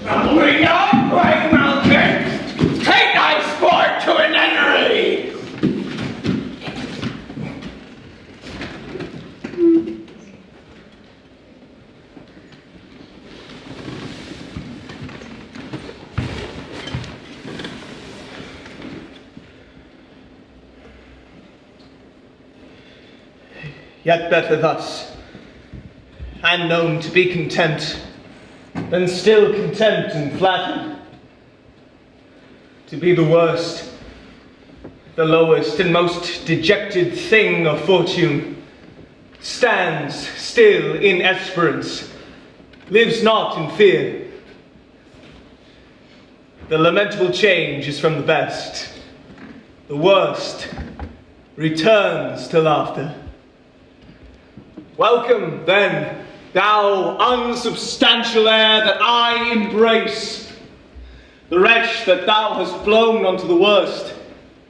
Bring on, Quake Mountain! Take thy sport to an enemy! Yet better thus, and known to be content, than still content and flattered. To be the worst, the lowest and most dejected thing of fortune, stands still in esperance, lives not in fear. The lamentable change is from the best, the worst returns to laughter. Welcome, then, thou unsubstantial air that I embrace. The wretch that thou hast blown unto the worst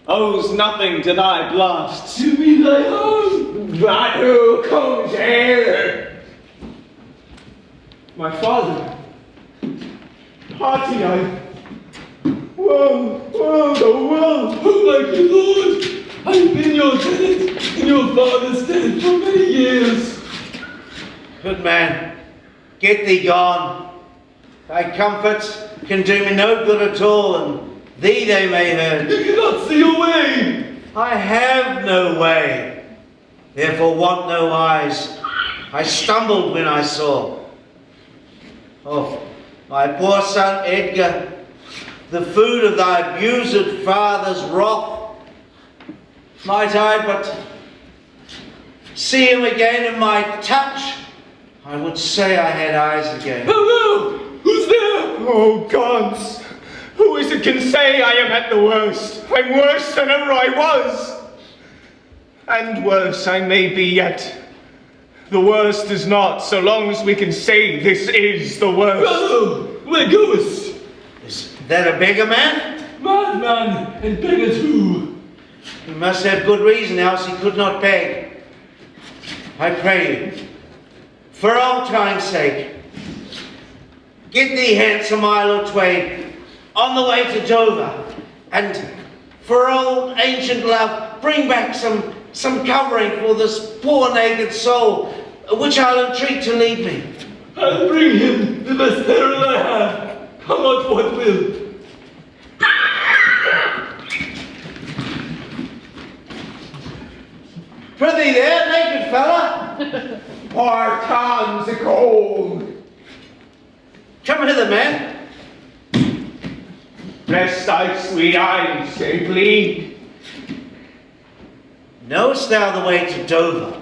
owes nothing to thy blasts. To be thy home! But who comes here? My father. Hearty I. Woe, woe, the world! Oh, my good lord! I've been your tenant in your father's tenant for many years. Good man, get thee gone. Thy comforts can do me no good at all, and thee they may hurt. You cannot see your way. I have no way, therefore want no eyes. I stumbled when I saw. Oh, my poor son Edgar, the food of thy abused father's wrath. Might I but see him again in my touch, I would say I had eyes again. Hello! Who's there? Oh, gods! Who is it can say I am at the worst? I'm worse than ever I was. And worse I may be yet. The worst is not, so long as we can say this is the worst. Brother, where goest? Is that a beggar man? Madman and beggar too. He must have good reason, else he could not beg. I pray you, for old time's sake, get thee hence a mile or twain, on the way to Dover, and for old ancient love, bring back some covering for this poor naked soul, which I'll entreat to lead me. I'll bring him the best herald I have, come out what will. Prithee there, naked fella. Poor Tom's a cold. Come hither, man. Bless thy sweet eyes, and bleed. Knowest thou the way to Dover?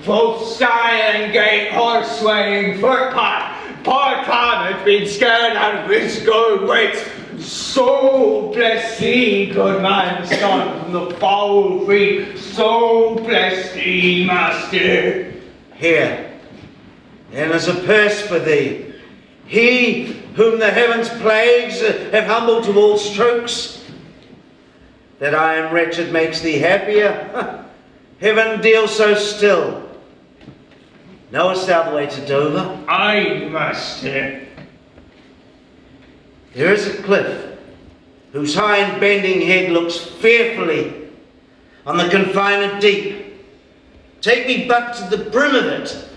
Both sty and gate, horse swaying, foot pot. Poor Tom hath been scared out of his gold weights. So bless thee, good man, son, from the foul free. So bless thee, master. Here, then is a purse for thee. He whom the heavens' plagues have humbled to all strokes. That I am wretched makes thee happier. Heaven deals so still. Knowest thou the way to Dover? Aye, master. There is a cliff, whose high and bending head looks fearfully on the confined deep. Take me but to the brim of it,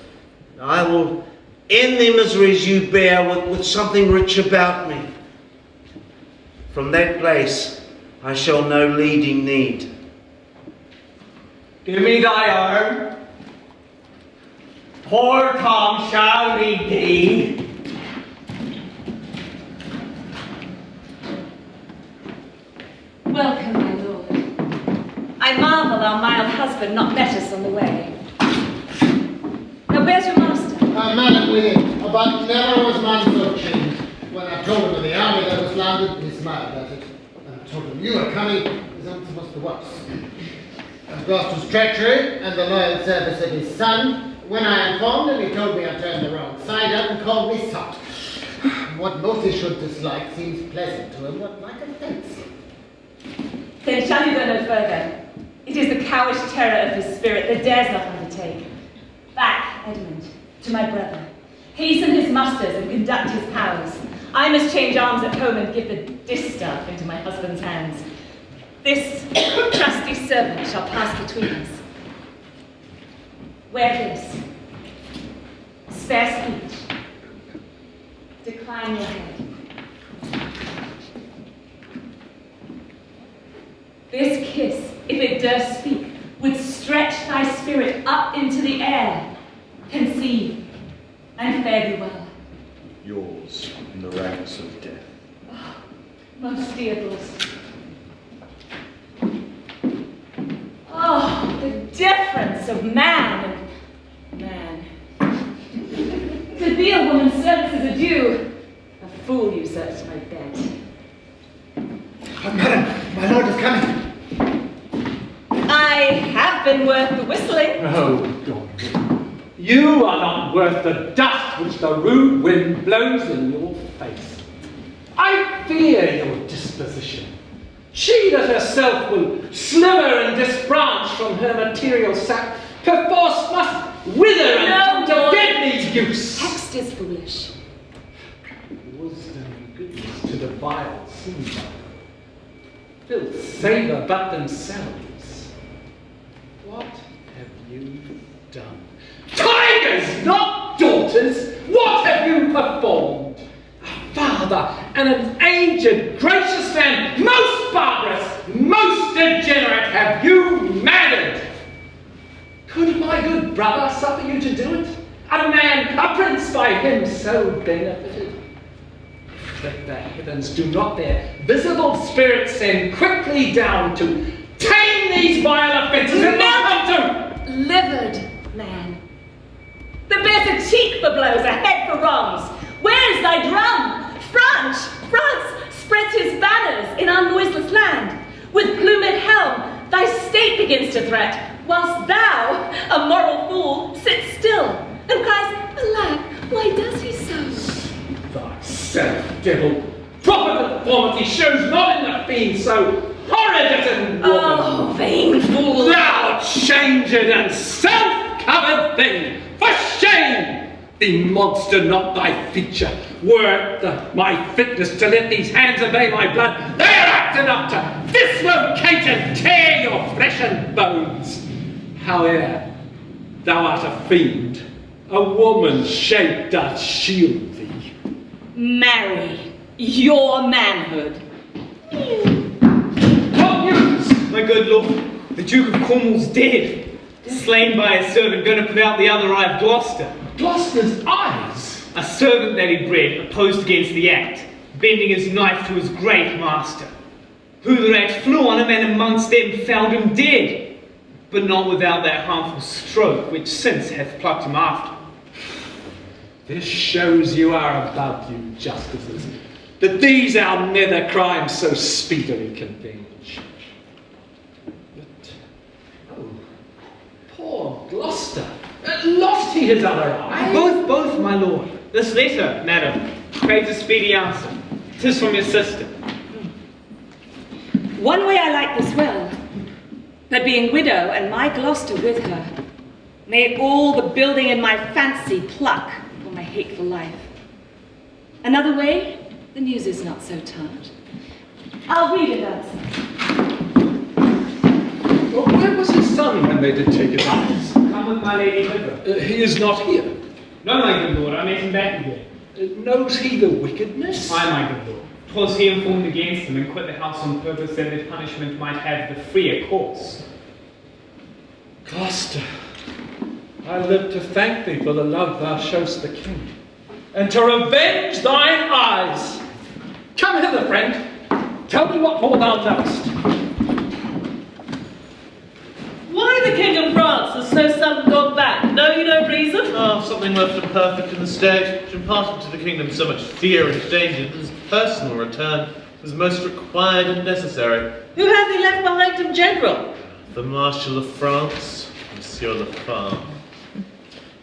and I will end the miseries you bear with something rich about me. From that place I shall know leading need. Give me thy arm. Poor Tom shall lead thee. Welcome, my lord. I marvel our mild husband not met us on the way. Now, where's your master? A man with it, but never was man so changed. When I told him of the army that was landed, he smiled at it. And I told him you were coming, his answer was the worse. Of Gloucester's treachery and the loyal service of his son. When I informed him, he told me I turned the wrong side up and called me sot. What most he should dislike seems pleasant to him, what like offence. Then shall you go no further? It is the cowish terror of his spirit that dares not undertake. Back, Edmund, to my brother. Hasten his musters and conduct his powers. I must change arms at home and give the distaff into my husband's hands. This trusty servant shall pass between us. Wear this. Spare speech. Decline your head. This kiss, if it durst speak, would stretch thy spirit up into the air. Conceive, and fare thee well. Yours in the ranks of death. Oh, most dear Gloucester. Oh, the difference of man and man. To thee a woman's service is a due. A fool usurps my bed. Oh, madam, my lord is coming. I have been worth the whistling. Oh, God. You are not worth the dust which the rude wind blows in your face. I fear your disposition. She that herself will slither and disbranch from her material sap, perforce must wither and come to deadly use. Text is foolish. Wisdom and goodness to the vile seem filth savour but themselves. What have you done? Tigers, not daughters! What have you performed? A father and an aged, gracious man, most barbarous, most degenerate, have you murdered? Could my good brother suffer you to do it? A man, a prince by him so benefited? That the heavens do not their visible spirits send quickly down to tame these vile offences and not come to Livered man. That bears a cheek for blows, a head for wrongs. Where is thy drum? France spreads his banners in our noiseless land. With plumed helm, thy state begins to threat, whilst thou, a moral fool, sits still and cries, alack, why does he so? Thyself, devil, proper deformity shows not in the fiend so horrid as in woman. Oh, vain fool! Thou changed and self-covered thing! For shame! The monster not thy feature. Were it my fitness to let these hands obey my blood, they are apt enough to dislocate and tear your flesh and bones. Howe'er thou art a fiend, a woman's shape doth shield thee. Marry your manhood. What news, my good lord? The Duke of Cornwall's dead, slain by a servant going to put out the other eye of Gloucester. Gloucester's eyes? A servant that he bred, opposed against the act, bending his knife to his great master, who thereat flew on him and amongst them found him dead, but not without that harmful stroke which since hath plucked him after. This shows you are above, you justices, that these our nether crimes so speedily can venge. But, oh, poor Gloucester, lost he his other eye? Both, my lord. This letter, madam, craves a speedy answer. 'Tis from your sister. One way I like this well, that being widow and my Gloucester with her, may all the building in my fancy pluck for my hateful life. Another way, the news is not so tart. I'll read it as. Well, where was his son when they did take his eyes? Come with my lady Liver. He is not here. No, my good lord, I met him back again. Knows he the wickedness? Aye, my good lord. 'Twas he informed against him and quit the house on purpose that the punishment might have the freer course. Gloucester, I live to thank thee for the love thou showst the king, and to revenge thine eyes. Come hither, friend. Tell me what more thou knowest. Why the King of France has so sudden gone back? Know you no reason? Oh, something left imperfect in the state, which imparted to the kingdom so much fear and danger that his personal return was most required and necessary. Who hath he left behind him, General? The Marshal of France, Monsieur Lafare.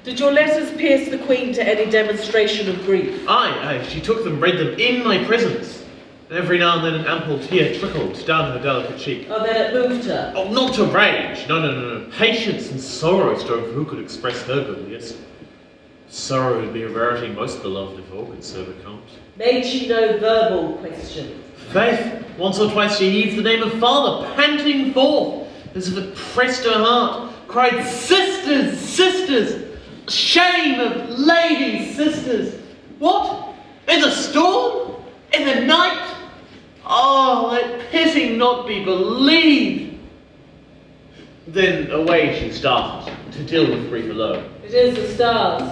Did your letters pierce the Queen to any demonstration of grief? Aye, she took them, read them in my prisons. And every now and then an ample tear trickled down her delicate cheek. Oh, then it moved her. Oh, not to rage. No. Patience and sorrow strove who could express her goodliest. Sorrow would be a rarity most beloved if all could serve a count. Made she no verbal question? Faith, once or twice she heaved the name of father, panting forth, as if it pressed her heart, cried, "Sisters, sisters! Shame of ladies, sisters!" What? In the storm? In the night? Oh, let pity not be believed! Then away she started, to deal with grief alone. It is the stars.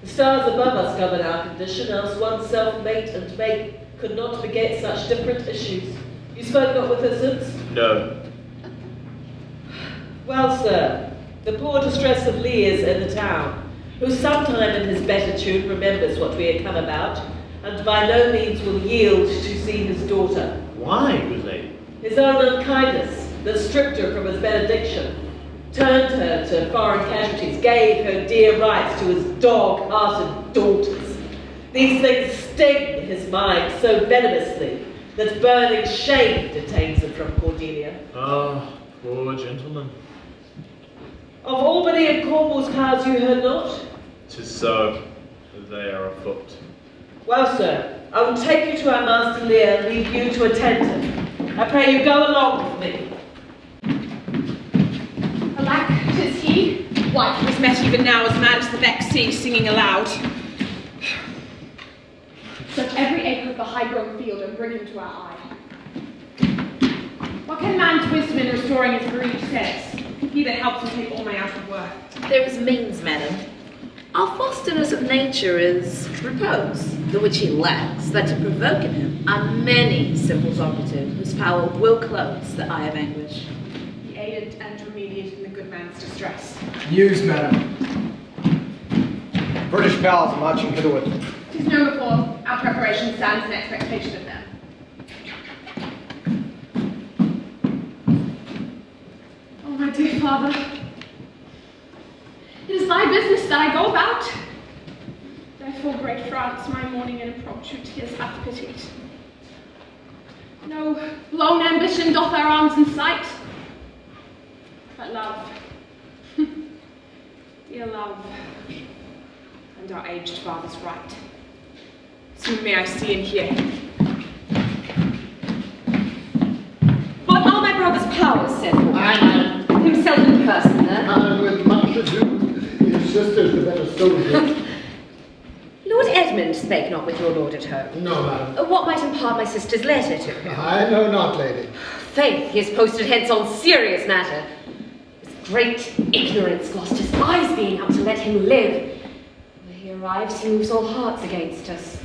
The stars above us govern our condition, else oneself mate and make could not beget such different issues. You spoke not with her since? No. Well, sir, the poor distress of Lear's in the town, who sometime in his better tune remembers what we had come about, and by no means will yield to see his daughter. Why, good lady? His own unkindness, that stripped her from his benediction, turned her to foreign casualties, gave her dear rights to his dog-hearted daughters. These things sting his mind so venomously that burning shame detains him from Cordelia. Ah, poor gentleman. Of Albany and Cornwall's powers you heard not? 'Tis so. They are afoot. Well, sir, I will take you to our master Lear and leave you to attend him. I pray you go along with me. Alack, 'tis he. Why, he was met even now as mad as the vex sea, singing aloud. Search every acre of the high-grown field and bring him to our eye. What can man's wisdom in restoring his bereaved sense? He that helps him take all my out of work. There is means, madam. Our fosterness of nature is repose, the which he lacks, that to provoke in him are many simples operative, whose power will close the eye of anguish. He aided and remediated in the good man's distress. News, madam. British pals are marching hitherward. 'Tis known before. Our preparation stands in expectation of them. Oh, my dear father. It is thy business that I go about. Therefore, great France, my mourning and impromptu tears hath pitied. No blown ambition doth our arms incite, but love, dear love, and our aged father's right. Soon may I see and hear him. What are my brother's powers, said for? Aye, madam. Himself in person, And with much ado, his sister's the better soldier. Lord Edmund spake not with your lord at home. No, madam. What might impart my sister's letter to him? I know not, lady. Faith, he is posted hence on serious matter. With great ignorance, Gloucester's eyes being up to let him live. Where he arrives, he moves all hearts against us.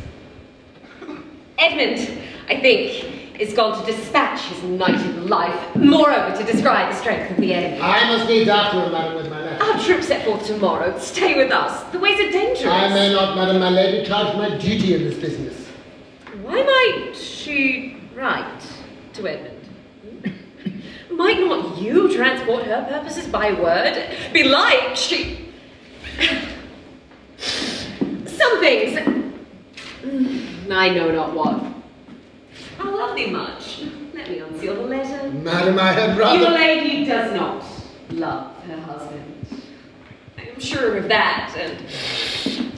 Edmund, I think, is gone to dispatch his knighted life, moreover to descry the strength of the enemy. I must needs after him, madam, with my letter. Our troops set forth tomorrow. Stay with us. The ways are dangerous. I may not, madam, my lady, charge my duty in this business. Why might she write to Edmund? Might not you transport her purposes by word? Belike she... Some things... I know not what. I love thee much. Let me unseal the letter. Madam, I had rather... Your lady does not love her husband. I am sure of that, and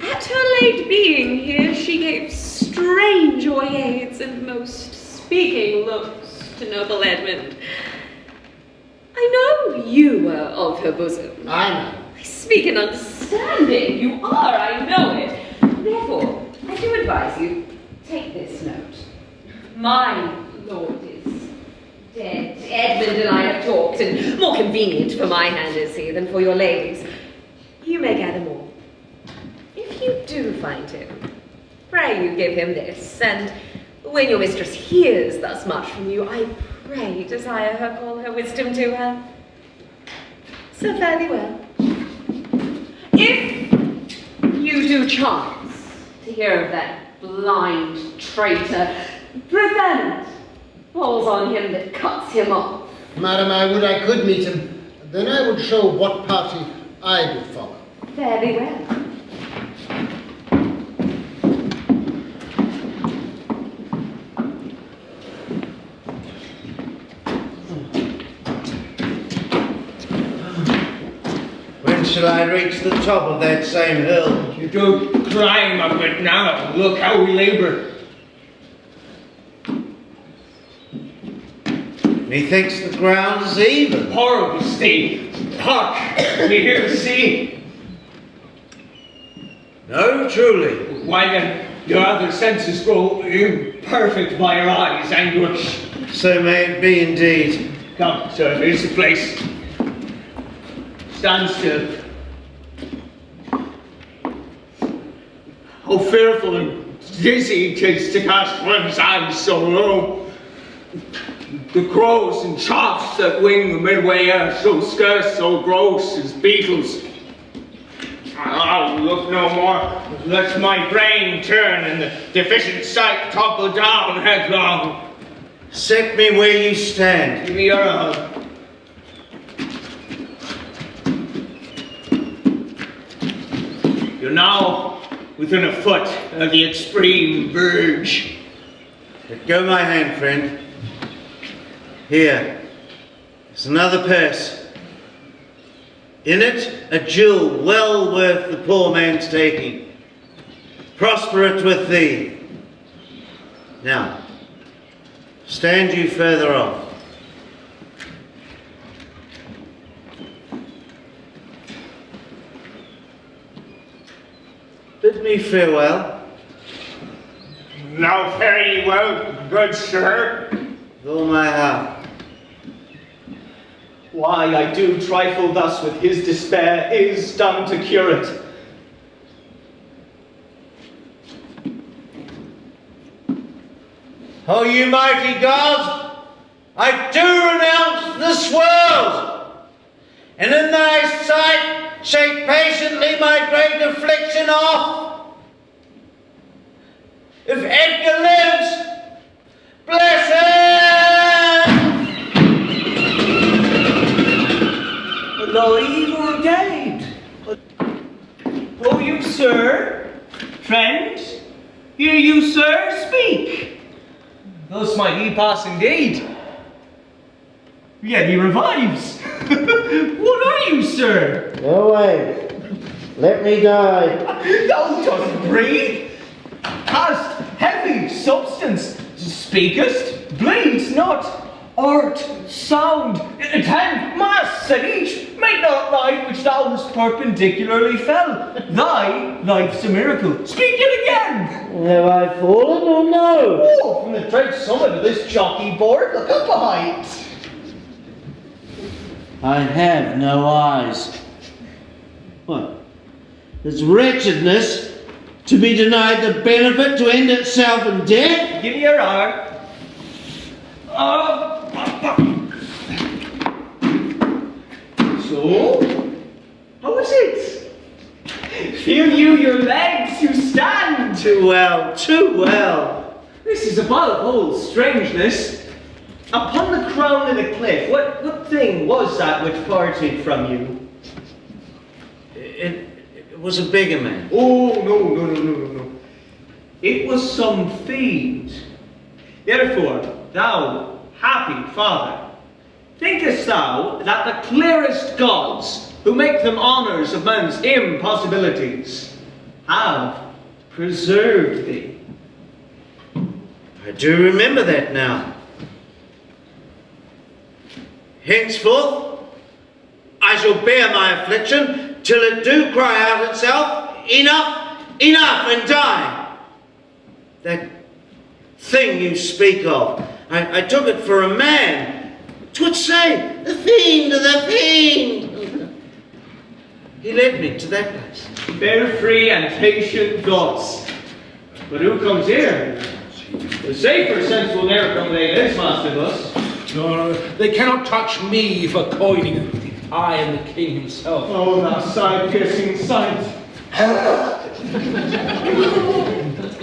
at her late being here, she gave strange oyades and most speaking looks to noble Edmund. I know you are of her bosom. I know. I speak in understanding. You are, I know it. Therefore, I do advise you, take this note. My lord is dead. Edmund and I have talked, and more convenient for my hand is he than for your lady's. You may gather more. If you do find him, pray you give him this, and when your mistress hears thus much from you, I pray desire her call her wisdom to her. So fare thee well. If you do chance to hear of that blind traitor, prevent falls on him that cuts him off. Madam, I would I could meet him. Then I would show what party I do follow. Fare thee well. When shall till I reach the top of that same hill. You do climb up it now. Look how we labour. Methinks the ground is even. Horrible steep. Hark! You hear the sea? No, truly. Why then, your other senses grow imperfect by your eyes, anguish. So may it be indeed. Come, sir, here's the place. Stand still. How fearful and dizzy it is to cast one's eyes so low. The crows and choughs that wing the midway air, so scarce, so gross as beetles. I'll look no more, lest my brain turn and the deficient sight topple down headlong. Set me where you stand. Give me your hug. You're now within a foot of the extreme verge. Let go my hand, friend. Here is another purse. In it, a jewel well worth the poor man's taking. Prosper it with thee. Now, stand you further off. Bid me farewell. Now fare ye well, good sir. With all my heart. Why I do trifle thus with his despair is done to cure it. O you mighty God, I do renounce this world, and in thy sight shake patiently my great affliction off. If Edgar lives, bless him! Alive or dead? Oh, you, sir, friend, hear you, sir, speak. Thus might he pass indeed. Yet he revives. What are you, sir? No way. Let me die. Thou dost breathe. Hast heavy substance. Speakest, bleeds not. Art, sound, attend, mass, said each. Make not light which thou hast perpendicularly fell. Thy life's a miracle. Speak it again. Have I fallen or no? Oh, from the dread summit of this jockey board, look up behind. I have no eyes. What? Is wretchedness to be denied the benefit to end itself in death? Give me your arm. So, how is it? Feel you your legs, you stand. Too well, too well. This is above all strangeness. Upon the crown of the cliff, what thing was that which parted from you? It was a bigger man. Oh, no. It was some fiend. Therefore, thou, happy father, thinkest thou that the clearest gods, who make them honours of man's impossibilities, have preserved thee? I do remember that now. Henceforth, I shall bear my affliction till it do cry out itself, enough, enough, and die. That thing you speak of, I took it for a man. 'Twould say, the fiend, the fiend. He led me to that place. Bear free and patient thoughts. But who comes here? The safer sense will never come lay this master of us. No, they cannot touch me for coining. I am the king himself. Oh, thou side-piercing sight.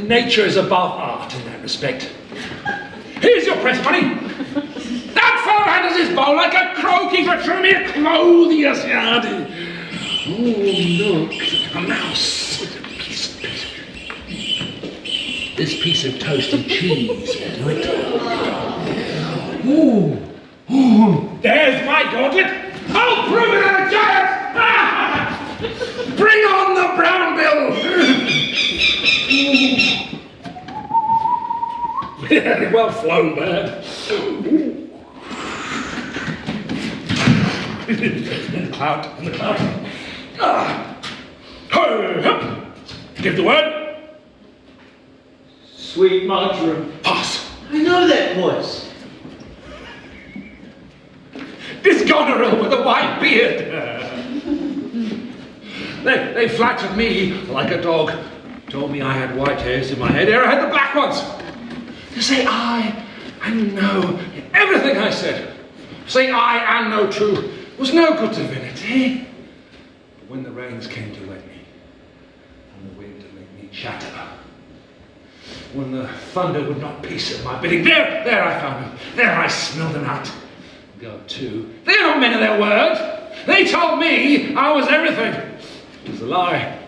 Nature is above art in that respect. Here's your press money. That fellow handles his bowl like a croaking for Tremere Clothius yard. Oh, look, a mouse with a piece of This piece of toasted cheese will do it. Ooh, there's my gauntlet. I'll prove it on a giant. Very well flown, bird. In the cloud, in the cloud. Give the word. Sweet marjoram. Pass. I know that voice. This goneril with a white beard. They flattered me like a dog. Told me I had white hairs in my head. Here I had the black ones. To say I and no in everything I said. Say I and no true was no good divinity. But when the rains came to wet me, and the wind to make me chatter, when the thunder would not peace at my bidding, there I found them. There I smelled them out. God too. They're not men of their word. They told me I was everything. It was a lie.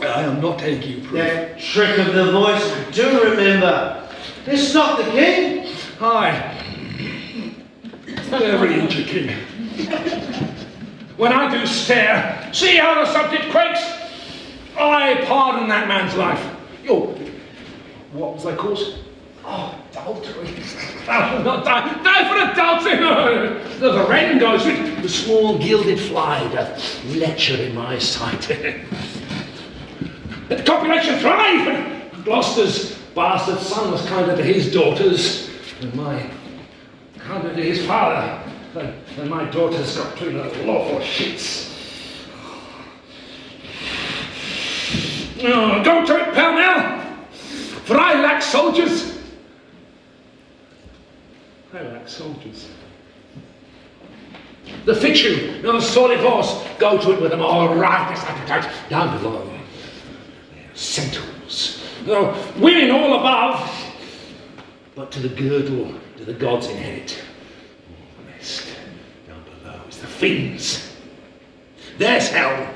I am not ague-proof. That trick of the voice, I do remember. It's not the king. Aye. Every inch a king. When I do stare, see how the subject quakes? I pardon that man's life. What was that cause? Oh, adultery. I will not die. Die for adultery! No. The wren goes with the small gilded fly doth lecher in my sight. Let the copulation thrive! And Gloucester's bastard son was kinder to his daughters than my kinder to his father. Than my daughters got between the lawful shits. Oh, go to it, pell mell! For I lack soldiers. I lack soldiers. The Fichu, the solid horse, go to it with them all right, this appetite, down below. They're centaurs. Women all above, but to the girdle do the gods inherit. All the rest, down below, is the fiends. There's hell.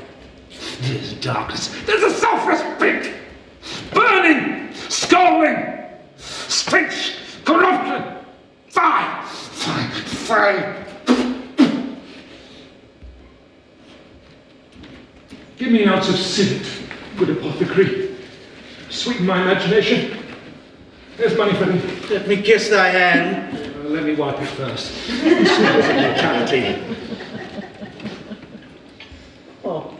There's darkness. There's a sulphurous pit. Burning, scalding, stench, corruption. Fire. Give me an ounce of civet, good apothecary. Sweeten my imagination. There's money for me. Let me kiss thy hand. Let me wipe it first. Mortality. Oh,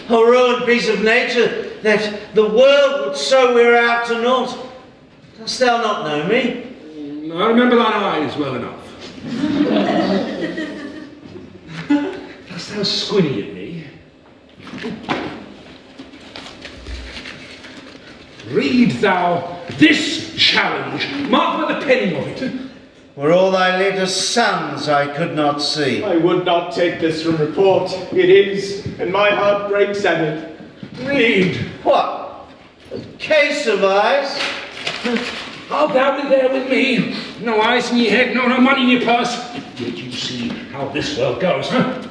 a ruined piece of nature that the world would so wear out to naught. Dost thou not know me? I remember thine eyes well enough. Dost thou squinny at me? Read thou this challenge, mark with the penning of it. Were all thy latest sons I could not see. I would not take this from report. It is, and my heart breaks at it. Read. What? A case of eyes? Art thou be there with me? No eyes in your head, no money in your purse. Yet you see how this world goes, huh?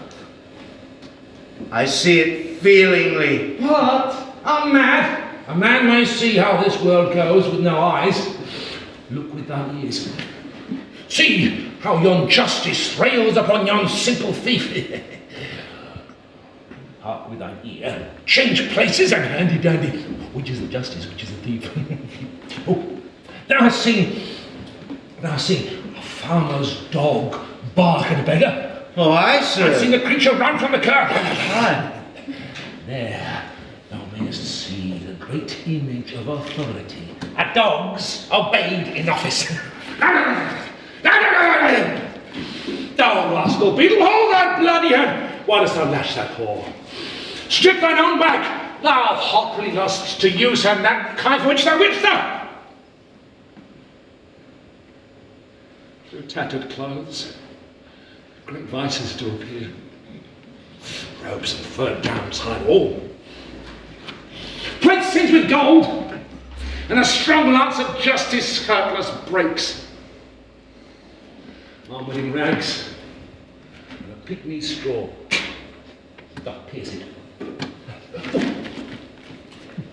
I see it feelingly. What? I'm mad. A man may see how this world goes with no eyes. Look with thine ears. See how yon justice rails upon yon simple thief. Hark with thine ear. Change places and handy-dandy. Which is the justice, which is the thief? Oh, thou hast seen a farmer's dog bark at a beggar. Oh, I see. I've seen the creature run from the curb. Aye. There, thou mayest see the great image of authority. A dog's obeyed in office. Thou rascal beetle, hold that bloody hand! Why dost thou lash that whore? Strip thine own back, thou hotly lust to use her that kind for which thou whipp'st her! Through tattered clothes, great vices do appear. Robes and fur gowns hide all. Plate sins with gold, and a strong lance of justice hurtless breaks. Armoured in rags, and a pygmy straw doth pierce it.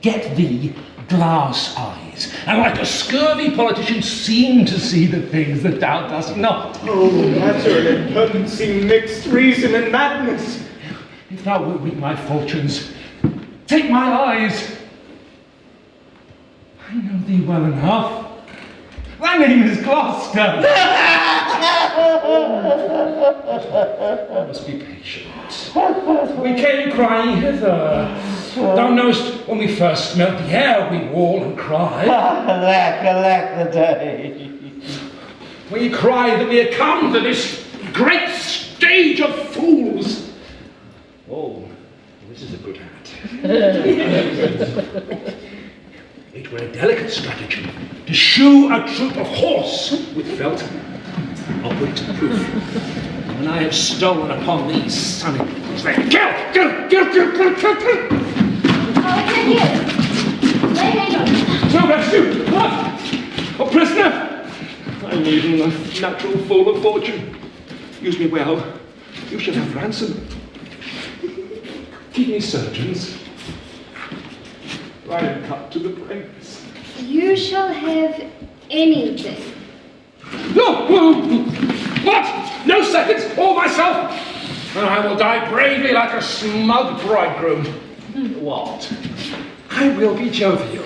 Get thee glass eyes, and like a scurvy politician seem to see the things that thou dost not. Oh, matter and impertinency, mixed reason and madness. If thou wilt read my fortunes, take my eyes. I know thee well enough. My name is Gloucester. I must be patient. We came crying hither. Thou knowest, when we first smelt the air, we wail and cry. Alack the day. We cry that we are come to this great stage of fools. Oh, this is a good hat. It were a delicate stratagem to shoe a troop of horse with felt of proof. And when I have stolen upon these sunny kill! No, that's you! What? A prisoner? I'm even a natural fool of fortune. Use me well. You shall have ransom. Give me surgeons. I am cut to the brains. You shall have anything. No! What? No seconds! All myself! And I will die bravely like a smug bridegroom. What? I will be jovial.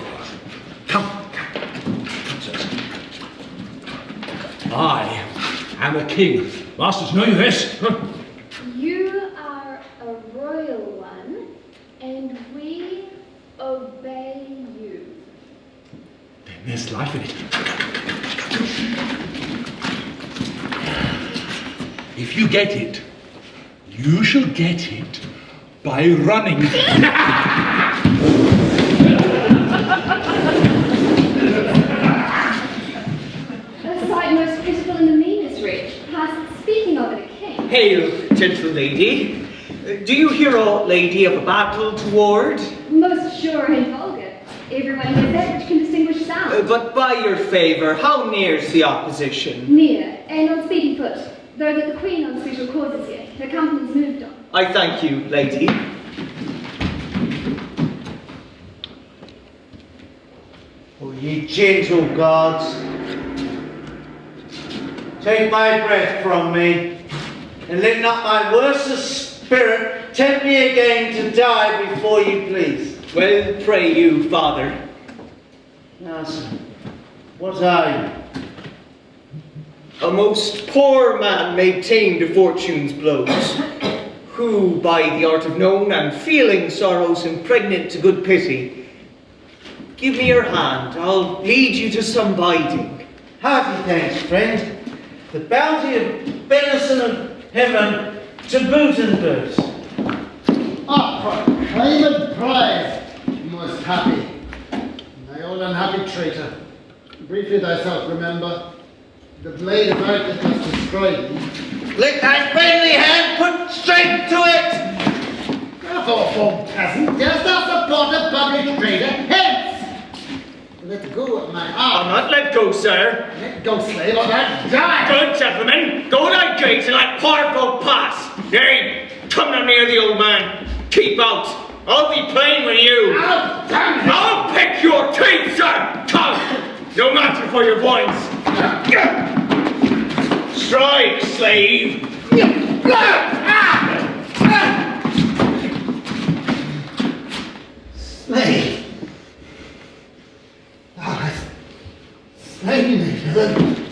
Come, sirs. I am a king. Masters, know you this? You are a royal one, and we obey you. Then there's life in it. If you get it, you shall get it by running. A sight most pitiful in the meanest rich, past speaking of it a king. Hail, gentle lady. Do you hear aught, lady, of a battle toward? Most sure and vulgar. Everyone hears that which can distinguish sound. But by your favour, how near's the opposition? Near, and on speedy foot, though that the queen on special cause is here, her company's moved on. I thank you, lady. O ye gentle gods, take my breath from me, and let not my worstest spirit tempt me again to die before you please. Well, pray you, father. Now, sir, what are you? A most poor man may tame to fortune's blows, who by the art of known and feeling sorrows impregnate to good pity. Give me your hand, I'll lead you to some biding. Hearty thanks, friend. The bounty of benison of heaven to boot and boot. Ah, proclaim prize, most happy. Thy old unhappy traitor. Briefly thyself remember, the blade of earth that must destroy thee. Let thy friendly hand put strength to it! Awful peasant, darest thou support a public traitor? Hence! Let go of my I'll arm. not let go, sir. Let go, slave, or thou die! Good gentlemen, go thy gates and let poor folk pass. Nay, come not near the old man. Keep out. I'll be plain with you. Oh, damn it! I'll pick your teeth, sir. Come. No matter for your voice. Strike, slave. Slave! Thou hast slain me, villain.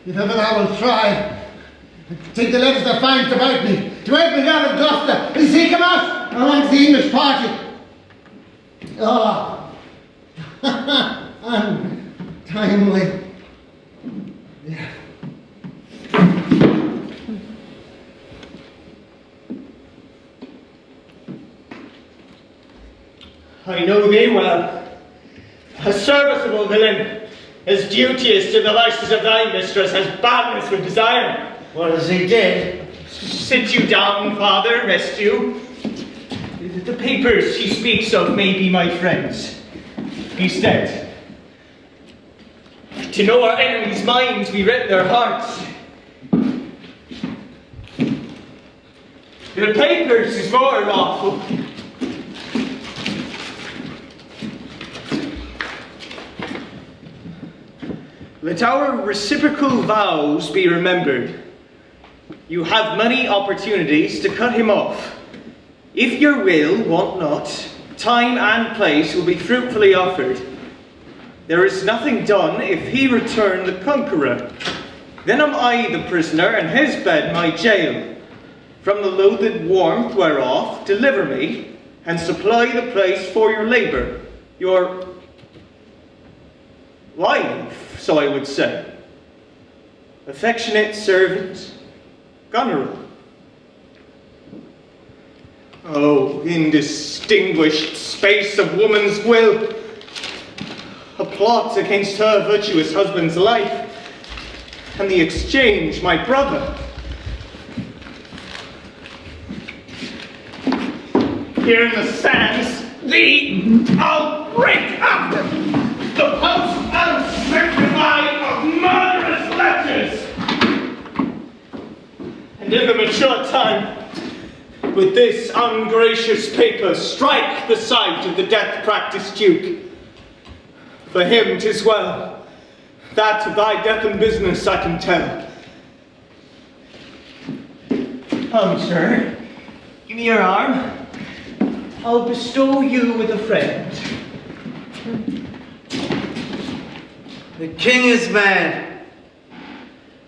If ever thou wilt try, take the letters that finds about me, to help me down of Gloucester, and seek him out amongst the English party. Ah, untimely. Yeah. I know thee well. A serviceable villain, as duteous to the vices of thy mistress as badness would desire. What has he did? Sit you down, father, rest you. The papers she speaks of may be my friends. He's dead. To know our enemies' minds, we read their hearts. The papers is more lawful. Let our reciprocal vows be remembered. You have many opportunities to cut him off. If your will want not, time and place will be fruitfully offered. There is nothing done if he return the conqueror. Then am I the prisoner, and his bed my jail. From the loathed warmth whereof deliver me, and supply the place for your labour, your life, so I would say. Affectionate servant, Goneril. Oh, indistinguished space of woman's will, a plot against her virtuous husband's life, and the exchange, my brother. Here in the sands, I'll break up the post and sanctify of murderous letters, and in the mature time, with this ungracious paper, strike the sight of the death-practised Duke. For him 'tis well, that of thy death and business I can tell. Come, sir, give me your arm. I'll bestow you with a friend. The king is mad.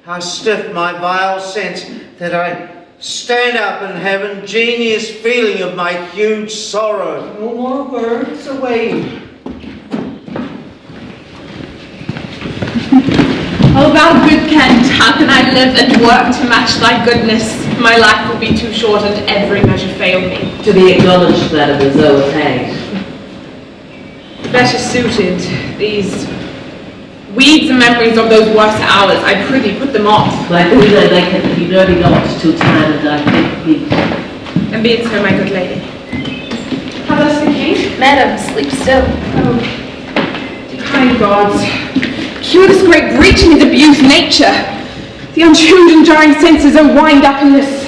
How stiff my vile sense that I stand up and have ingenious feeling of my huge sorrow. No more words away. Oh, thou good Kent, how can I live and work to match thy goodness? My life will be too short and every measure fail me. To be acknowledged that it was overpaid. Better suited, these weeds and memories of those worse hours, I prithee put them off. Like we know they can be nerdy not till time and I think peace. And be it so, my good lady. How does the king? Madam, sleep still. Oh, kind gods, cure this great breach in his abused nature. The untuned and jarring senses are wind up in this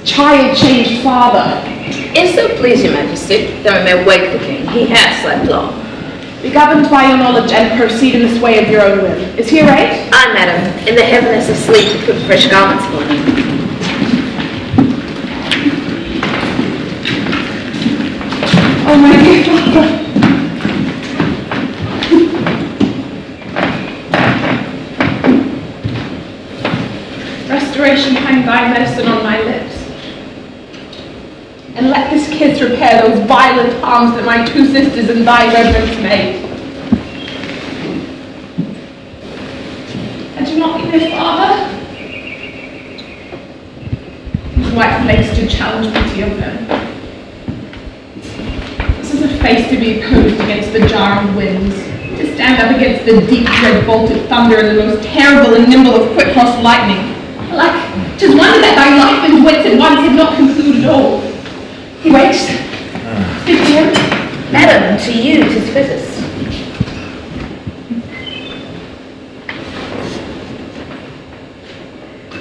child-changed father. If so please your majesty, though it may wake the king, he has slept long. Be governed by your knowledge and proceed in this way of your own will. Is he right? Aye, madam, in the heaviness of sleep to put fresh garments for him. Oh, my dear father. Restoration hang thy medicine on my lips. And let this kiss repair those violent harms that my two sisters and thy reverence made. And do not be their father. His white flakes do challenge beauty of them. This is a face to be opposed against the jarring winds, to stand up against the deep red bolted thunder and the most terrible and nimble of quick-crossed lightning. Like, 'tis wonder that thy life and wits at once had not concluded all. He wakes. Speak to him. Madam, to you 'tis fittest.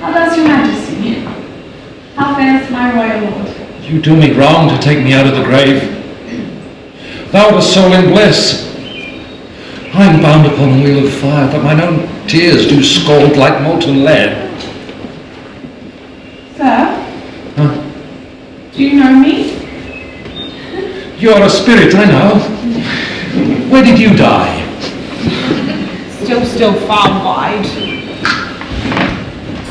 How does your majesty? How fares my royal lord? You do me wrong to take me out of the grave. Thou the soul in bliss. I am bound upon a wheel of fire, but mine own tears do scald like molten lead. Sir? Huh? Do you know me? You are a spirit, I know. Where did you die? Still far wide.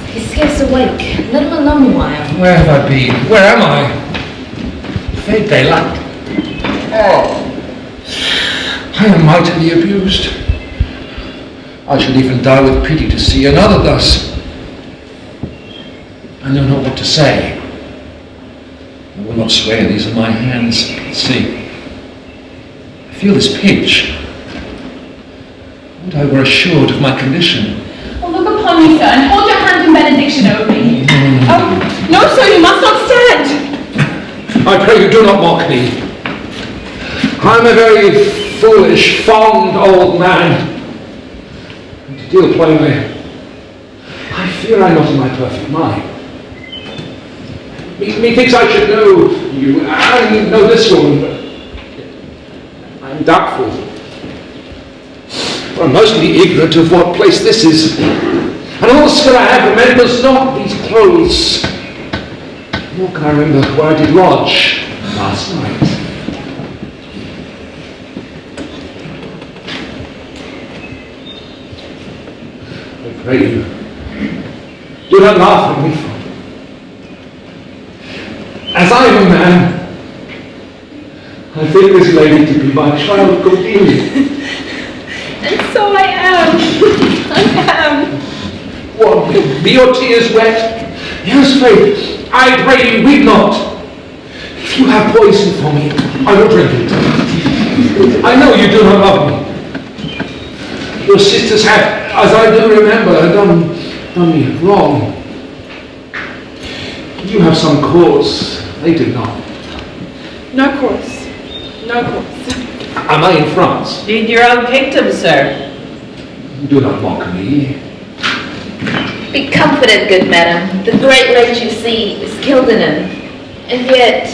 He's scarce awake. Let him alone a while. Where have I been? Where am I? Fade daylight. Oh, I am mightily abused. I should even die with pity to see another thus. I know not what to say. I will not swear, these are my hands. See, I feel this pinch. Would I were assured of my condition. Oh, look upon me, sir, and hold your hand in benediction over me. Oh, no, sir, you must not stand. I pray you do not mock me. I am a very foolish, fond old man. And to deal plainly, I fear I am not in my perfect mind. Methinks I should know you, and know this woman, but I am doubtful. For I'm mostly ignorant of what place this is, and all the skill I have remembers not these clothes, nor can I remember where I did lodge last night. pray you, do not laugh at me. As I am a man, I think this lady to be my child Cordelia. And so I am. I am. What, be your tears wet? Yes, Faith, I pray you, weep not. If you have poison for me, I will drink it. I know you do not love me. Your sisters have, as I do remember, done me wrong. You have some cause, they did not. No course. No course. Am I in France? In your own kingdom, sir. Do not mock me. Be comforted, good madam. The great rage you see is killed in him. And yet,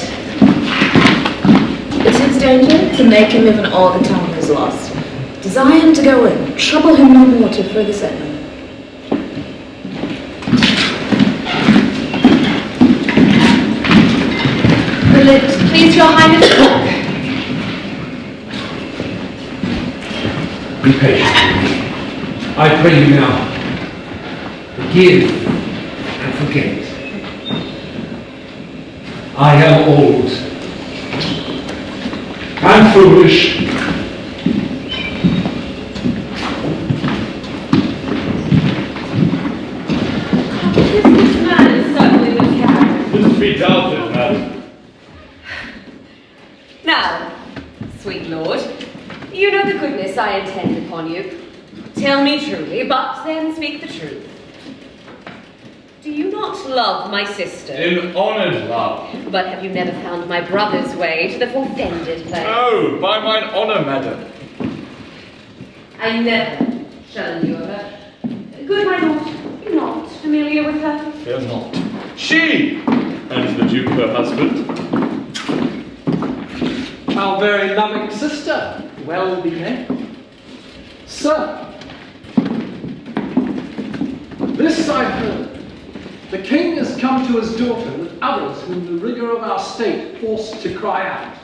it's his danger to make him even all the time is lost. Desire him to go in, trouble him no more to further settlement. Will it please your highness? Be patient with me. I pray you now. Forgive and forget. I am old and foolish. This man is certainly the character. This be doubted, madam. Now, sweet lord, you know the goodness I intend upon you. Tell me truly, but then speak the truth. Do you not love my sister? In honoured love. But have you never found my brother's way to the forfended place? No, by mine honour, madam. I never shall knew of her. Good my lord, you're not familiar with her? Fear not. She and the Duke her husband. Our very loving sister, well behaved. Sir, this I heard. The king has come to his daughter with others whom the rigour of our state forced to cry out.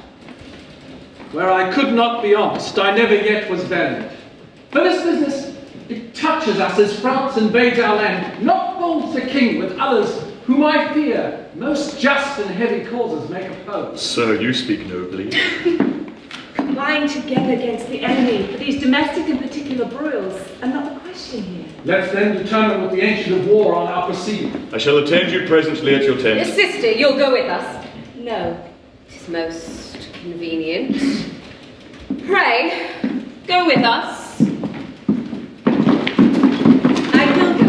Where I could not be honest, I never yet was valiant. For this business, it touches us as France invades our land, not bolds the king with others whom I fear most just and heavy causes make oppose. Sir, you speak nobly. Combine together against the enemy for these domestic and particular broils are not the question here. Let's then determine with the ancient of war on our proceeding. I shall attend you presently at your tent. Sister, you'll go with us? No, 'tis most convenient. Pray, go with us. I will go.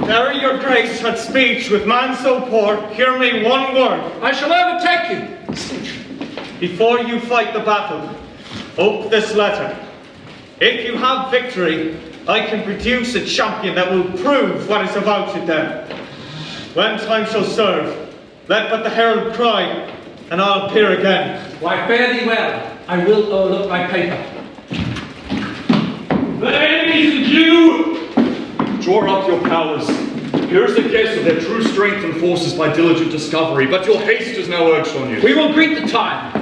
Carry your grace had speech with man so poor, hear me one word. I shall overtake you. Before you fight the battle, ope this letter. If you have victory, I can produce a champion that will prove what is about you then. When time shall serve, let but the herald cry, and I'll appear again. Why, fare thee well. I will o'erlook my paper. The enemies and you! Draw up your powers. Here is a guess of their true strength and forces by diligent discovery, but your haste is now urged on you. We will greet the time.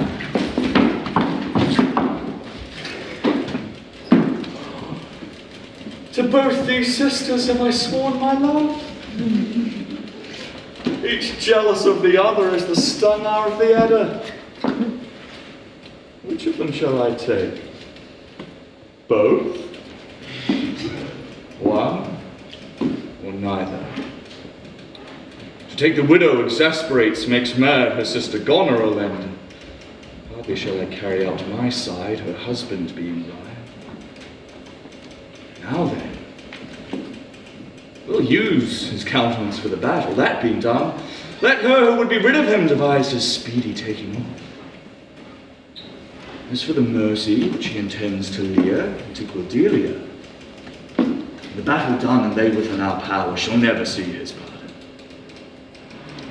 To both these sisters have I sworn my love. Each jealous of the other as the stung are of the adder. Which of them shall I take? Both? One? Or neither? To take the widow exasperates, makes mad her sister Goneril lend. Hardly shall I carry out my side, her husband being by. Now then, we'll use his countenance for the battle. That being done, let her who would be rid of him devise his speedy taking off. As for the mercy which he intends to Lear and to Cordelia, the battle done and they within our power shall never see his pardon.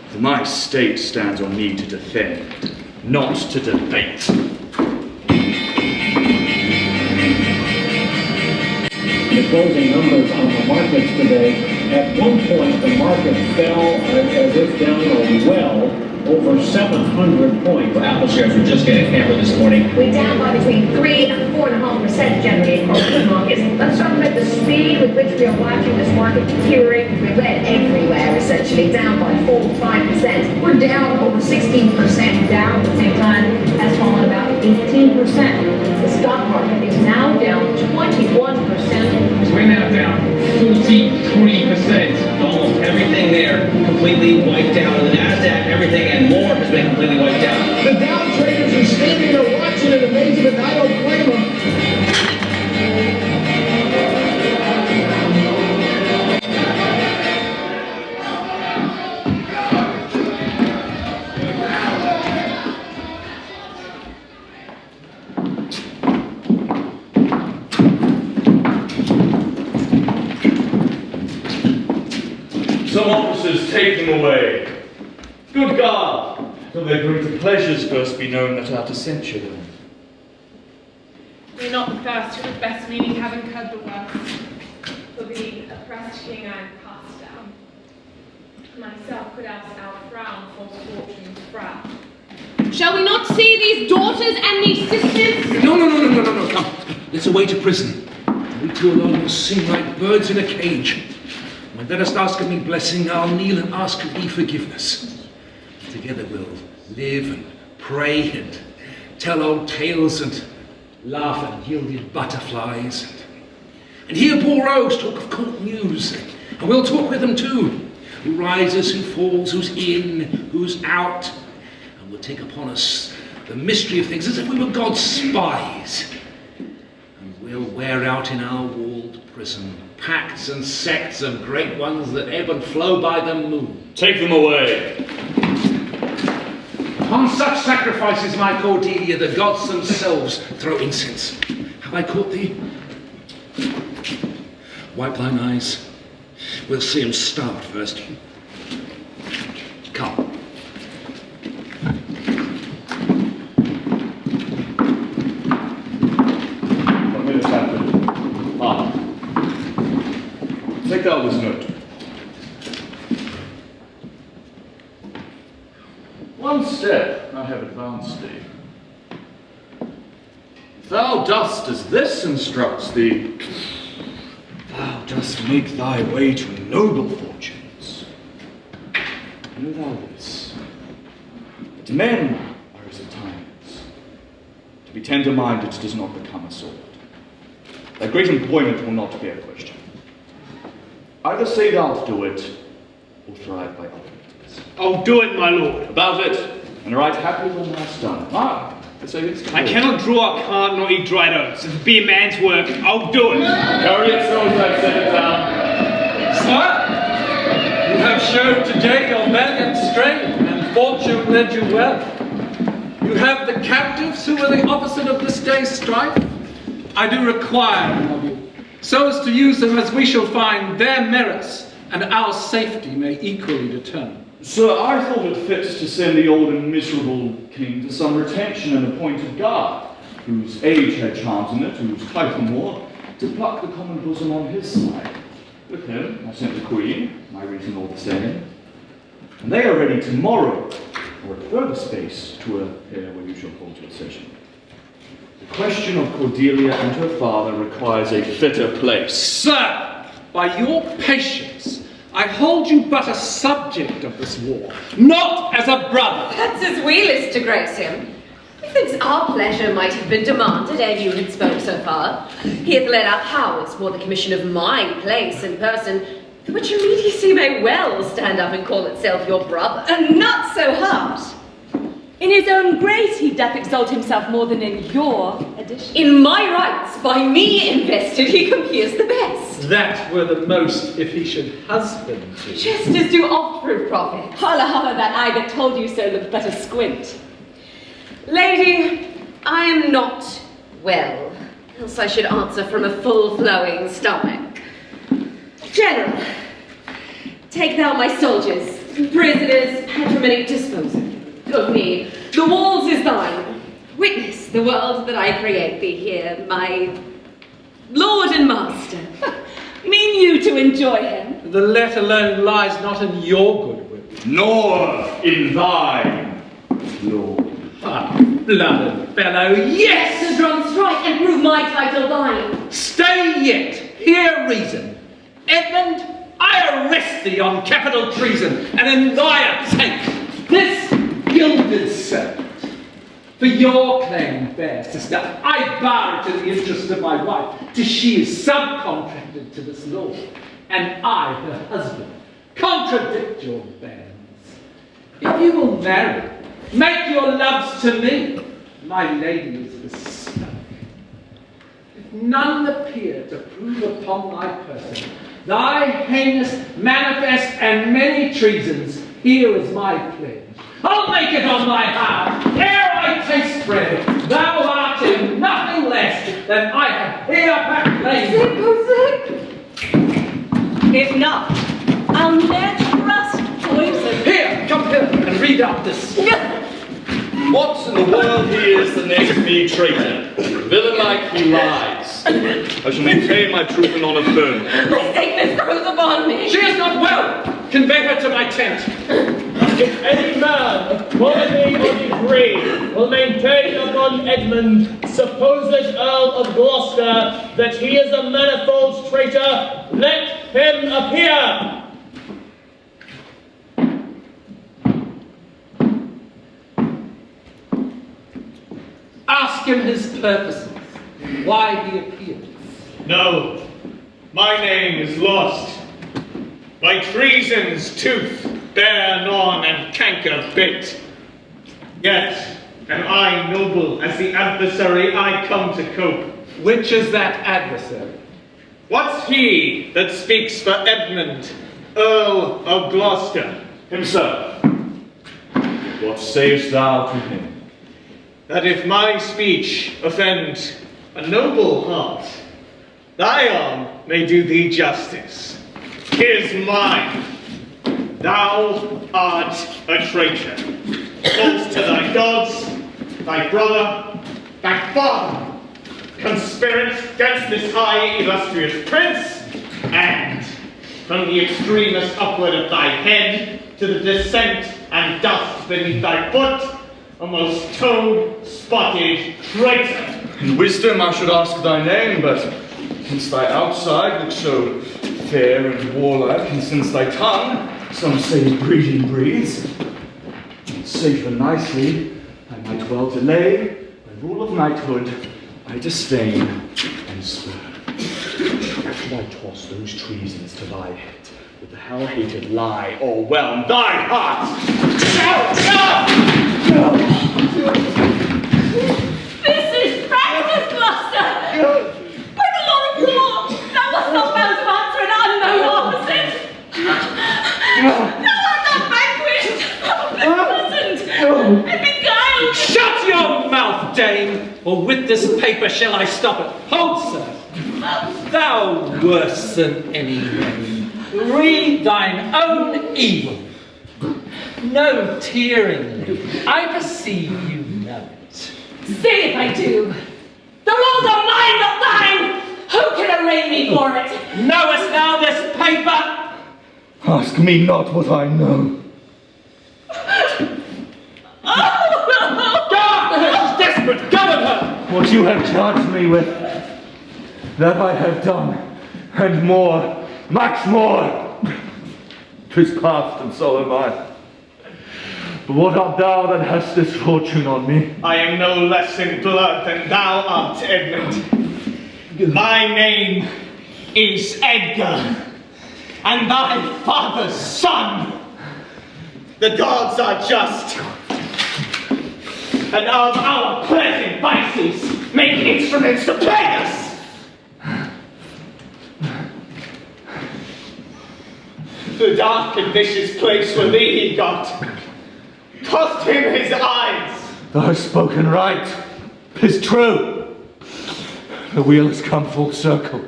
For my state stands on me to defend, not to debate. The closing numbers on the markets today At one point, the market fell as if down a well over 700 points. For Apple shares, we're just getting hammered this morning. We're down by between 3 and 4.5% generally across the markets. Let's talk about the speed with which we are watching this market deteriorate. We're red everywhere, essentially down by 4 to 5%. We're down over 16%. Dow at the same time has fallen about 18%. The stock market is now down 21%. We're now down 43%. Almost everything there completely wiped out. And the NASDAQ, everything and more has been completely wiped out. The Dow traders are standing there watching in amazement, and I don't blame them. Some officers take them away. Good God! Till their greater pleasures first be known that are to censure them. We're not the first who with best meaning have incurred the worst. For the oppressed king I am cast down. Myself could ask our frown false fortune's frown. Shall we not see these daughters and these sisters? No, come. Let's away to prison. We two alone will sing like birds in a cage. When thou dost ask of me blessing, I'll kneel and ask of thee forgiveness. Together we'll live and pray and tell old tales and laugh at gilded butterflies. And hear poor Rose talk of court news, and we'll talk with them too. Who rises, who falls, who's in, who's out. And we'll take upon us the mystery of things as if we were God's spies. And we'll wear out in our walled prison pacts and sects of great ones that ebb and flow by the moon. Take them away. Upon such sacrifices, my Cordelia, the gods themselves throw incense. Have I caught thee? Wipe thine eyes. We'll see him starved first. Come. What may have happened? Ah. Take thou this note. One step I have advanced thee. If thou dost as this instructs thee, thou dost make thy way to noble fortunes. Know thou this, that men are as a times. To be tender-minded does not become a sword. Thy great employment will not be a question. Either say thou'lt do it, or thrive by other means. I'll do it, my lord. About it, and right happy when thou'st done. I cannot draw a cart nor eat dried oats. If it be a man's work, I'll do it. Carry it so as I've set it down. Sir, you have showed today your valiant strength, and fortune led you well. You have the captives who were the opposite of this day's strife. I do require them of you, so as to use them as we shall find their merits, and our safety may equally determine. Sir, I thought it fit to send the old and miserable king to some retention and appointed guard, whose age had charms in it, whose title more, to pluck the common bosom on his side. With him I sent the queen, my reason all the same, and they are ready tomorrow, or at further space, to appear where you shall hold your session. The question of Cordelia and her father requires a fitter place. Sir, by your patience, I hold you but a subject of this war, not as a brother. That's as we list to grace him. Methinks our pleasure might have been demanded ere you had spoke so far. He hath led our powers for the commission of my place and person, for which immediacy may well stand up and call itself your brother. And not so hard. In his own grace he doth exalt himself more than in your addition. In my rights, by me invested, he compeers the best. That were the most if he should husband you. Just as do oft-prove prophets. Holla, holla, that eye that told you so looked but a squint. Lady, I am not well, else I should answer from a full-flowing stomach. General, take thou my soldiers, prisoners, patrimony, dispose of me. The walls is thine. Witness the world that I create thee here, my lord and master. Mean you to enjoy him? The let alone lies not in your goodwill, nor in thine, Lord. Ah, blooded fellow, yes! To drum strike and prove my title thine. Stay yet, hear reason. Edmund, I arrest thee on capital treason, and in thy absence, this gilded servant. For your claim, fair sister, I bar it in the interest of my wife, till she is subcontracted to this lord, and I, her husband, contradict your bands. If you will marry, make your loves to me, my lady is bespoke. If none appear to prove upon thy person thy heinous, manifest, and many treasons, here is my pledge. I'll make it on thy heart, ere I taste bread, thou art in nothing less than I have here proclaimed. If not, I'll let rust poison. Here, come here and read out this. What in the world he is that makes me traitor? Villain-like he lies. I shall maintain my truth and honour firm. My sickness grows upon me. She is not well. Convey her to my tent. If any man, worthy or degree, will maintain upon Edmund, supposed Earl of Gloucester, that he is a manifold traitor, let him appear. Ask him his purposes, why he appears. No, my name is lost. My treason's tooth bare gnawn and canker bit. Yet am I noble as the adversary I come to cope. Which is that adversary? What's he that speaks for Edmund, Earl of Gloucester? Himself. What sayest thou to him? That if my speech offend a noble heart, thy arm may do thee justice. Here's mine. Thou art a traitor. False to thy gods, thy brother, thy father, conspirant against this high illustrious prince, and from the extremest upward of thy head to the descent and dust beneath thy foot, a most toad-spotted traitor. In wisdom I should ask thy name, but since thy outside looks so fair and warlike, and since thy tongue, some say breeding breeds, safe and nicely, I might well delay, by rule of knighthood, I disdain and spurn. Should I toss those treasons to thy head, with the hell-hated lie o'erwhelm thy heart? This is practice, Gloucester! By the law of war, thou wast not bound to answer an unknown opposite! Thou art not vanquished, imprisoned, and beguiled! Shut your mouth, dame, or with this paper shall I stop it. Hold, sir. Thou worse than any man, read thine own evil. No tearing lip, I perceive you know it. Say if I do. The laws are mine, not thine! Who can arraign me for it? Knowest thou this paper? Ask me not what I know. Go after her, she's desperate, govern her! What you have charged me with, that I have done, and more, much more. 'Tis past, and so am I. But what art thou that hast this fortune on me? I am no less in blood than thou art, Edmund. My name is Edgar, and thy father's son. The gods are just, and of our pleasant vices make instruments to plague us. The dark and vicious place for thee he got cost him his eyes. Thou hast spoken right. 'Tis true. The wheel has come full circle.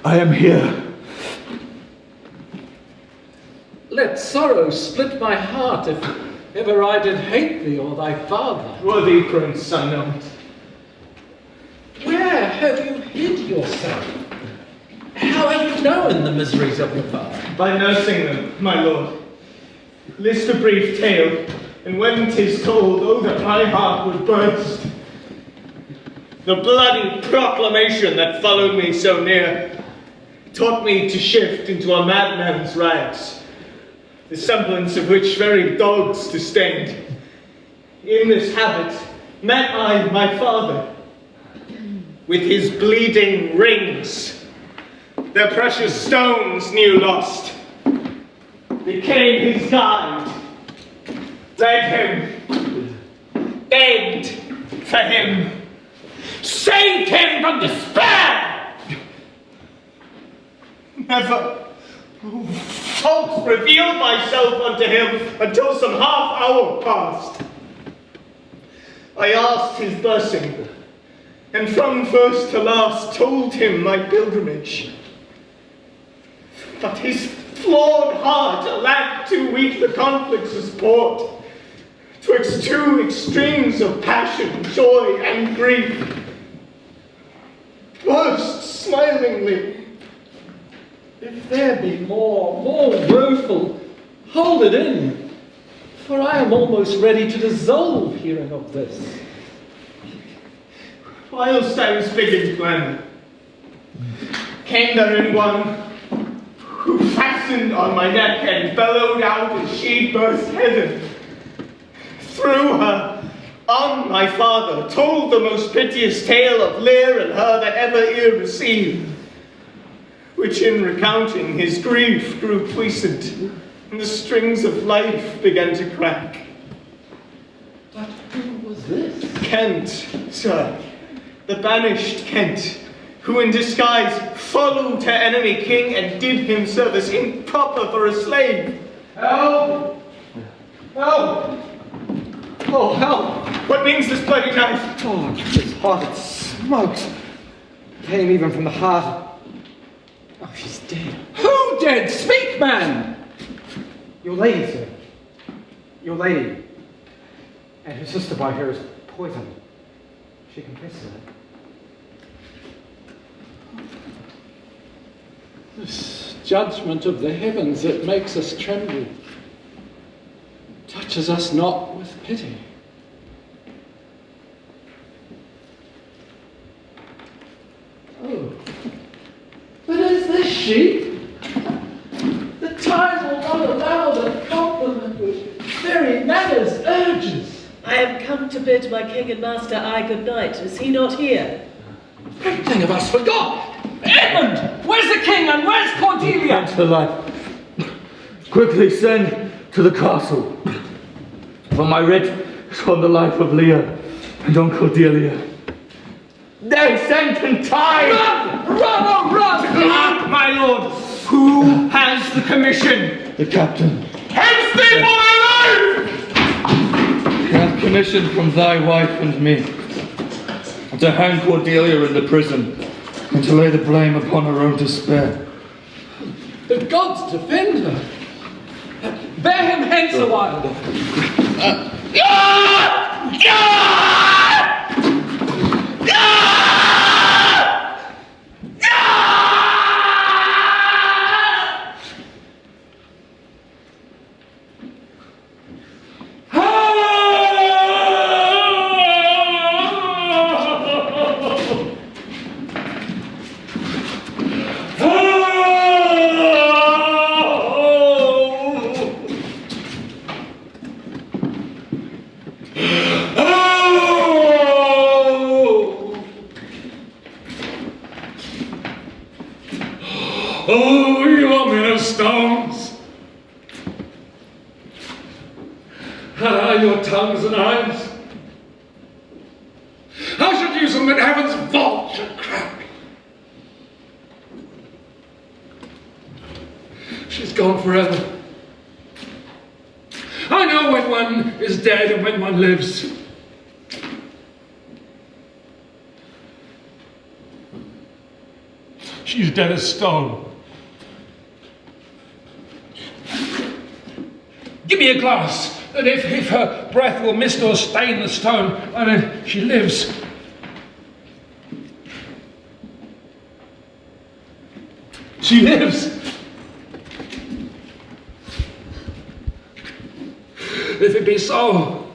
I am here. Let sorrow split my heart if ever I did hate thee or thy father. Worthy prince unknown. Where have you hid yourself? How have you known the miseries of your father? By nursing them, my lord. List a brief tale, and when 'tis told, oh, that my heart would burst. The bloody proclamation that followed me so near taught me to shift into a madman's rags, the semblance of which very dogs disdained. In this habit met I my father, with his bleeding rings, their precious stones new lost, became his guide, led him, begged for him, saved him from despair. Never false revealed myself unto him until some half hour passed. I asked his blessing, and from first to last told him my pilgrimage. But his flawed heart, a lad too weak the conflict to support, twixt two extremes of passion, joy, and grief, burst smilingly. If there be more woeful, hold it in, for I am almost ready to dissolve hearing of this. Whilst I was beginning to end, came there in one who fastened on my neck and bellowed out as she burst heaven. Through her, on my father, told the most piteous tale of Lear and her that ever ear received, which in recounting his grief grew puissant, and the strings of life began to crack. But who was this? Kent, sir, the banished Kent, who in disguise followed her enemy king and did him service improper for a slave. Help! Help! Oh, help! What means this bloody knife? Oh, it's hot, it smokes. Came even from the heart. Oh, she's dead. Who dead? Speak, man! Your lady, sir. Your lady. And her sister by her is poisoned. She confesses it. This judgment of the heavens, it makes us tremble, touches us not with pity. Oh, but is this she? The time will not allow the compliment which very manners urges. I am come to bid my king and master I good night. Is he not here? Great thing of us forgot! Edmund! Where's the king and where's Cordelia? Thanks for life. Quickly send to the castle, for my writ is on the life of Lear and on Cordelia. They sent in time! Run! Run, oh run! Up, my lord! Who has the commission? The captain. Hence thee, boy, alive! He hath commission from thy wife and me to hang Cordelia in the prison and to lay the blame upon her own despair. The gods defend her. Bear him hence a while. Oh, you are men of stones! And are your tongues and eyes? How should use them when heaven's vault should crack? She's gone forever. I know when one is dead and when one lives. She's dead as stone. Give me a glass, and if her breath will mist or stain the stone, and then she lives. She lives. If it be so,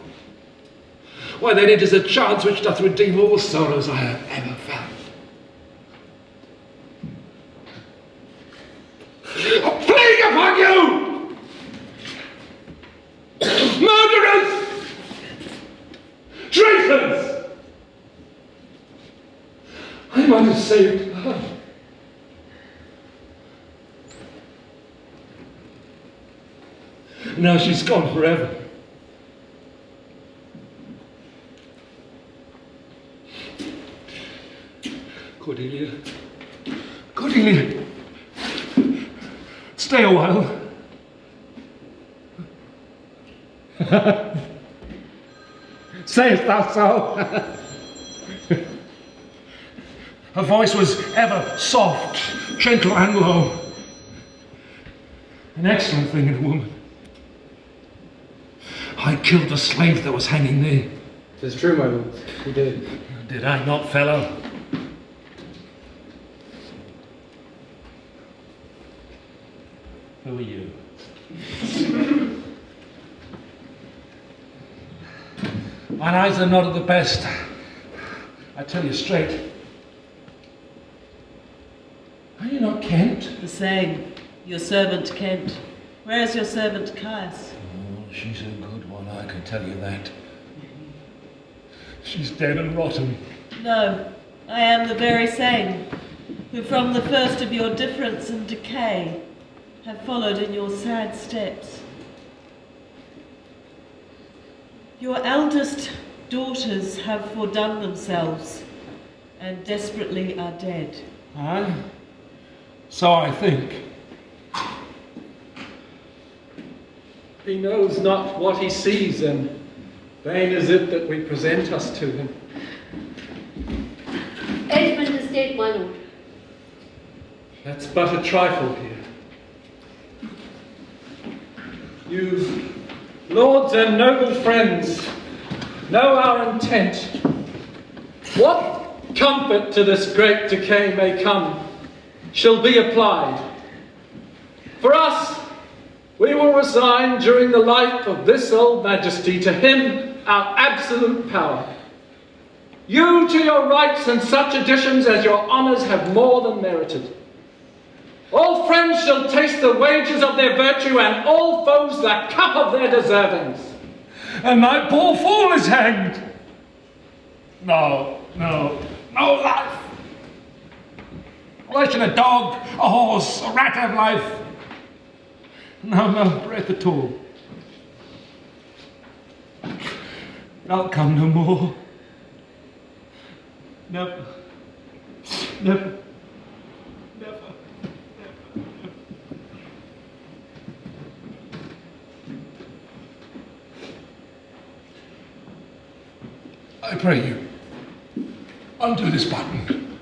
why then it is a chance which doth redeem all sorrows I have ever felt. A plague upon you! Murderers! Traitors! I might have saved her. Now she's gone forever. Cordelia. Cordelia. Stay a while. Sayest thou so? Her voice was ever soft, gentle and low. An excellent thing in a woman. I killed the slave that was hanging there. 'Tis true, my lord. You did. Did I not, fellow? Who are you? Mine eyes are not of the best. I tell you straight. Are you not Kent? The same. Your servant Kent. Where is your servant Caius? Oh, she's a good one, I can tell you that. She's dead and rotten. No, I am the very same, who from the first of your difference and decay have followed in your sad steps. Your eldest daughters have fordone themselves and desperately are dead. Aye, so I think. He knows not what he sees, and vain is it that we present us to him. Edmund is dead, my lord. That's but a trifle here. You, lords and noble friends, know our intent. What comfort to this great decay may come shall be applied. For us, we will resign during the life of this old majesty to him our absolute power. You to your rights and such additions as your honours have more than merited. All friends shall taste the wages of their virtue, and all foes the cup of their deservings. And my poor fool is hanged. No life. Why should a dog, a horse, a rat have life? No breath at all. I'll come no more. Never. I pray you, undo this button.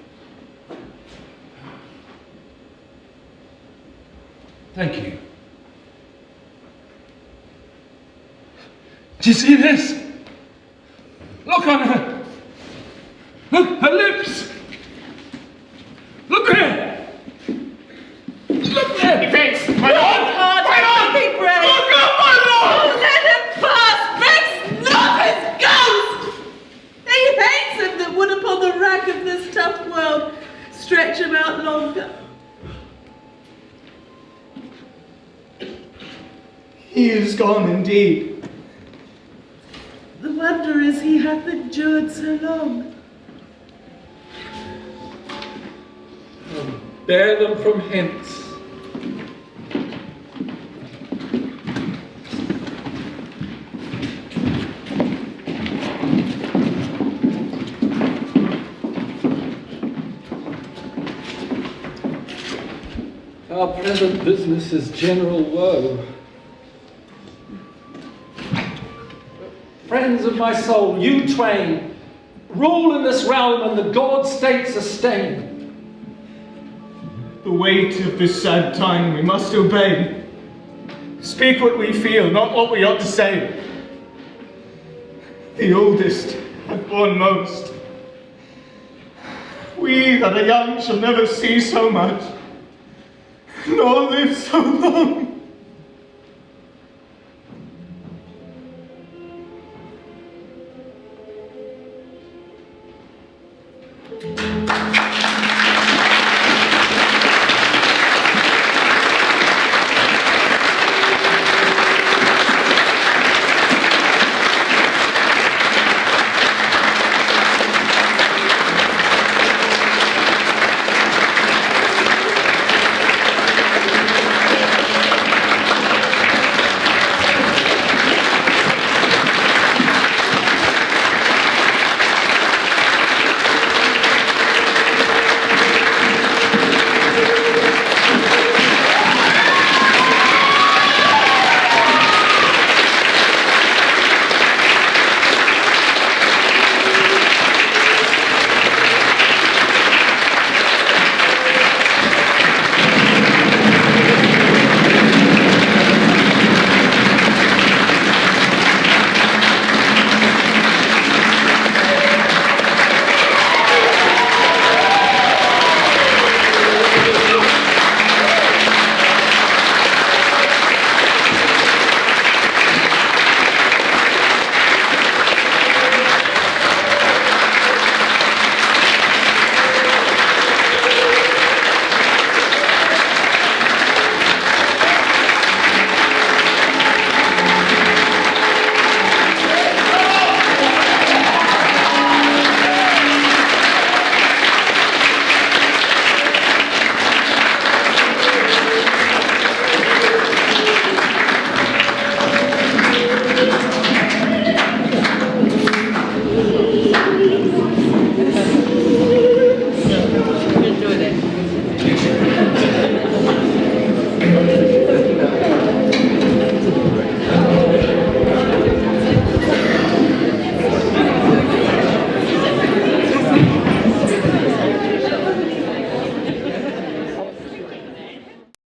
Thank you. Do you see this? Look on her. Look, her lips. Look there. Look there. Defense, my lord. My lord. Be brave. Look up, my lord. Oh, let him pass. Vex not his ghost. He hates him that would upon the rack of this tough world stretch him out longer. He is gone indeed. The wonder is he hath endured so long. Bear them from hence. Our present business is general woe. Friends of my soul, you twain, rule in this realm and the God state sustain. The weight of this sad time we must obey. Speak what we feel, not what we ought to say. The oldest have borne most. We that are young shall never see so much. nor live so long.